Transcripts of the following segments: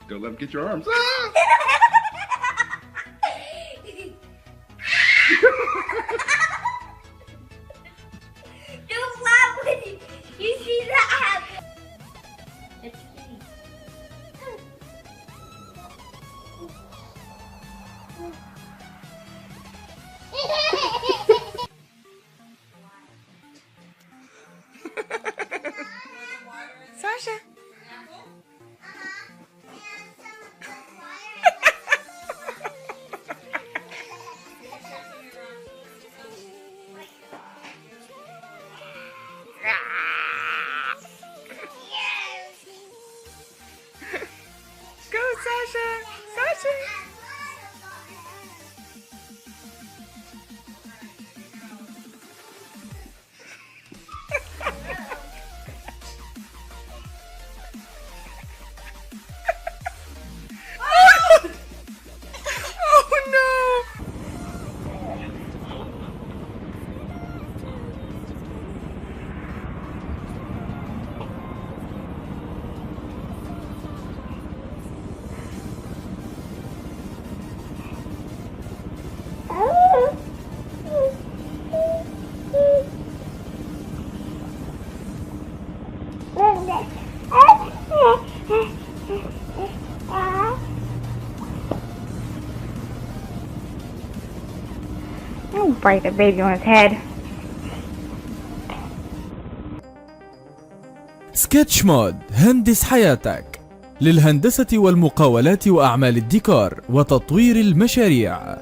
Don't let him get your arms. Don't laugh when you see that happen. It's funny. Sasha. Go, Sasha. Sasha. Oh no! Don't bite the baby on his head. سكتش مود، هندس حياتك للهندسة والمقاولات وأعمال الديكور وتطوير المشاريع،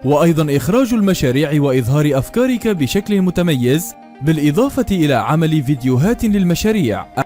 وأيضا إخراج المشاريع وإظهار أفكارك بشكل متميز، بالإضافة إلى عمل فيديوهات للمشاريع.